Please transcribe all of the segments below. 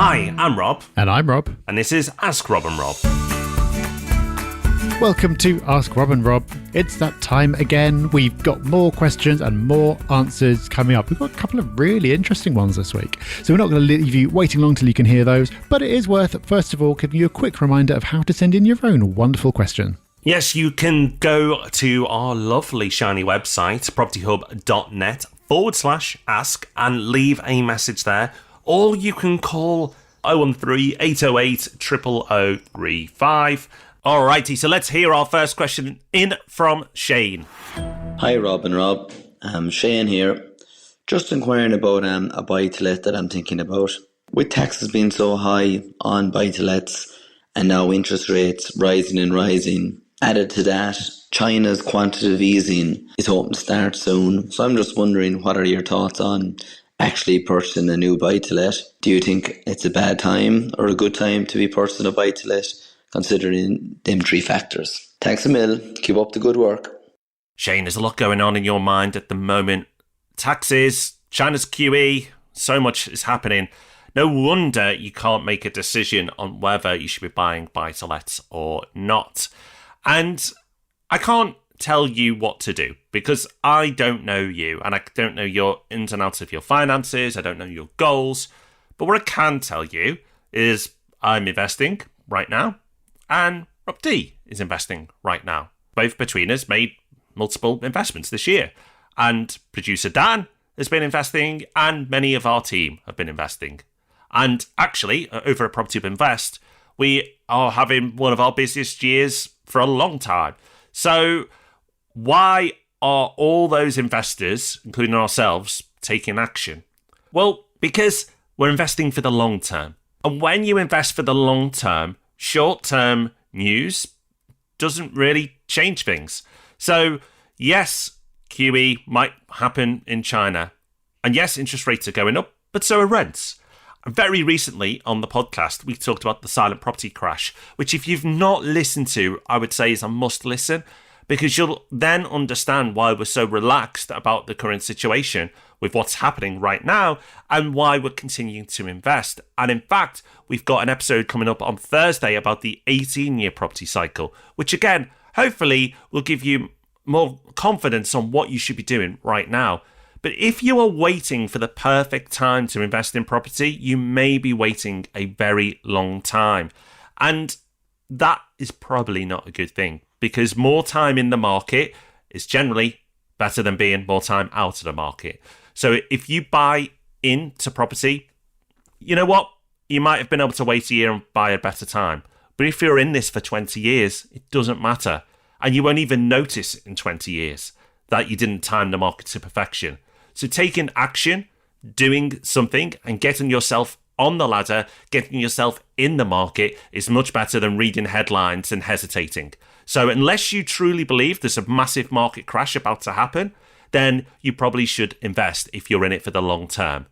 Hi, I'm Rob. And I'm Rob. And this is Ask Rob and Rob. Welcome to Ask Rob and Rob. It's that time again. We've got more questions and more answers coming up. We've got a couple of really interesting ones this week. So we're not going to leave you waiting long till you can hear those. But it is worth, first of all, giving you a quick reminder of how to send in your own wonderful question. Yes, you can go to our lovely shiny website, propertyhub.net/ask, and leave a message there. Or you can call 013 808 00035. Alrighty, so let's hear our first question in from Shane. Hi Rob and Rob, Shane here. Just inquiring about a buy-to-let that I'm thinking about. With taxes being so high on buy-to-lets and now interest rates rising and rising, added to that, China's quantitative easing is hoping to start soon. So I'm just wondering, what are your thoughts on actually purchasing a new buy-to-let? Do you think it's a bad time or a good time to be purchasing a buy-to-let, considering them three factors? Thanks a mil. Keep up the good work. Shane, there's a lot going on in your mind at the moment. Taxes, China's QE, so much is happening. No wonder you can't make a decision on whether you should be buying buy-to-lets or not. And I can't tell you what to do because I don't know you and I don't know your ins and outs of your finances. I don't know your goals. But what I can tell you is I'm investing right now and Rob D is investing right now. Both between us made multiple investments this year. And producer Dan has been investing and many of our team have been investing. And actually, over at Property Hub Invest, we are having one of our busiest years for a long time. So why are all those investors, including ourselves, taking action? Well, because we're investing for the long term. And when you invest for the long term, short-term news doesn't really change things. So yes, QE might happen in China. And yes, interest rates are going up, but so are rents. Very recently on the podcast, we talked about the silent property crash, which if you've not listened to, I would say is a must listen, because you'll then understand why we're so relaxed about the current situation with what's happening right now and why we're continuing to invest. And in fact, we've got an episode coming up on Thursday about the 18-year property cycle, which again, hopefully will give you more confidence on what you should be doing right now. But if you are waiting for the perfect time to invest in property, you may be waiting a very long time. And that is probably not a good thing because more time in the market is generally better than being more time out of the market. So if you buy into property, you know what? You might have been able to wait a year and buy a better time. But if you're in this for 20 years, it doesn't matter. And you won't even notice in 20 years that you didn't time the market to perfection. So taking action, doing something and getting yourself on the ladder, getting yourself in the market is much better than reading headlines and hesitating. So unless you truly believe there's a massive market crash about to happen, then you probably should invest if you're in it for the long term.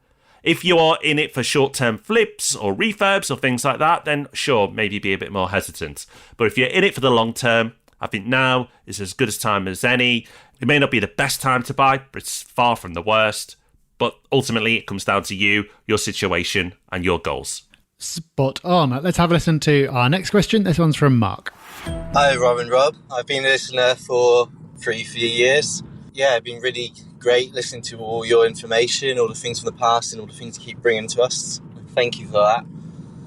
If you are in it for short-term flips or refurbs or things like that, then sure, maybe be a bit more hesitant. But if you're in it for the long term, I think now is as good a time as any. It may not be the best time to buy, but it's far from the worst. But ultimately, it comes down to you, your situation, and your goals. Spot on. Let's have a listen to our next question. This one's from Mark. Hi, Rob and Rob. I've been a listener for 3 years. Yeah, it's been really great listening to all your information, all the things from the past, and all the things you keep bringing to us. Thank you for that.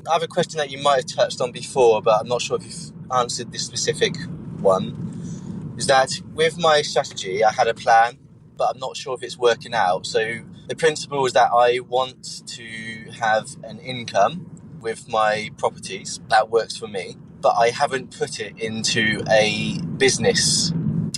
I have a question that you might have touched on before, but I'm not sure if you've answered this specific one. Is that with my strategy, I had a plan, but I'm not sure if it's working out. So the principle is that I want to have an income with my properties. That works for me, but I haven't put it into a business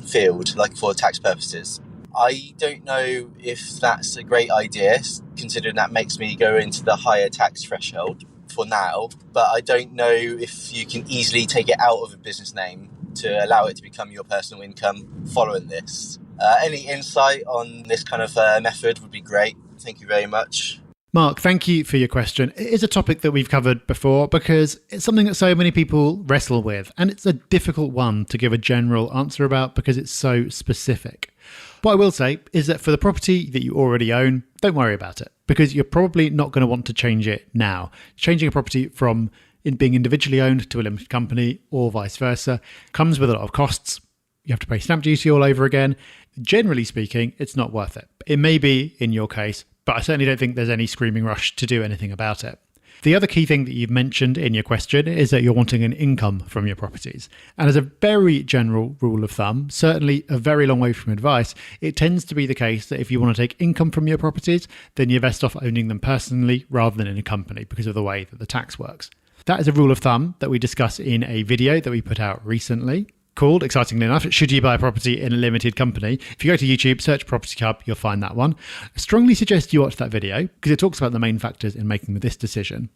field, like for tax purposes. I don't know if that's a great idea, considering that makes me go into the higher tax threshold for now, but I don't know if you can easily take it out of a business name to allow it to become your personal income following this. Any insight on this kind of method would be great. Thank you very much. Mark, thank you for your question. It is a topic that we've covered before because it's something that so many people wrestle with, and it's a difficult one to give a general answer about because it's so specific. What I will say is that for the property that you already own, don't worry about it, because you're probably not going to want to change it now. Changing a property from being individually owned to a limited company or vice versa comes with a lot of costs. You have to pay stamp duty all over again. Generally speaking, it's not worth it. It may be in your case, but I certainly don't think there's any screaming rush to do anything about it. The other key thing that you've mentioned in your question is that you're wanting an income from your properties. And as a very general rule of thumb, certainly a very long way from advice, it tends to be the case that if you want to take income from your properties, then you're best off owning them personally rather than in a company because of the way that the tax works. That is a rule of thumb that we discuss in a video that we put out recently called, excitingly enough, Should You Buy a Property in a Limited Company? If you go to YouTube, search Property Hub, you'll find that one. I strongly suggest you watch that video because it talks about the main factors in making this decision.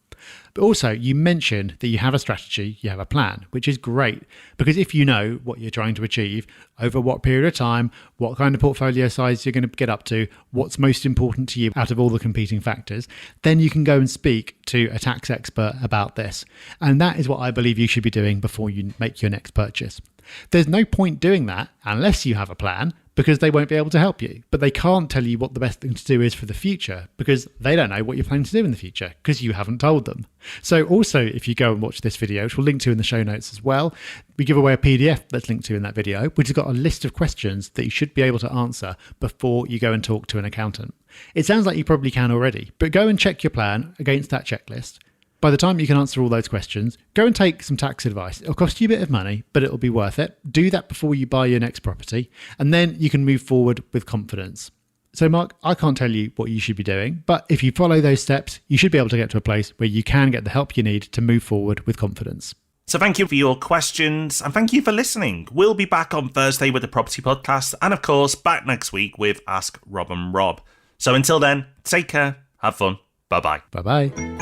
But also, you mentioned that you have a strategy, you have a plan, which is great because if you know what you're trying to achieve, over what period of time, what kind of portfolio size you're going to get up to, what's most important to you out of all the competing factors, then you can go and speak to a tax expert about this. And that is what I believe you should be doing before you make your next purchase. There's no point doing that unless you have a plan because they won't be able to help you. But they can't tell you what the best thing to do is for the future because they don't know what you're planning to do in the future because you haven't told them. So also, if you go and watch this video, which we'll link to in the show notes as well, we give away a PDF that's linked to in that video, which has got a list of questions that you should be able to answer before you go and talk to an accountant. It sounds like you probably can already, but go and check your plan against that checklist. By the time you can answer all those questions, go and take some tax advice. It'll cost you a bit of money, but it'll be worth it. Do that before you buy your next property, and then you can move forward with confidence. So Mark, I can't tell you what you should be doing, but if you follow those steps, you should be able to get to a place where you can get the help you need to move forward with confidence. So thank you for your questions and thank you for listening. We'll be back on Thursday with the Property Podcast and of course back next week with Ask Rob and Rob. So until then, take care, have fun, bye-bye. Bye-bye.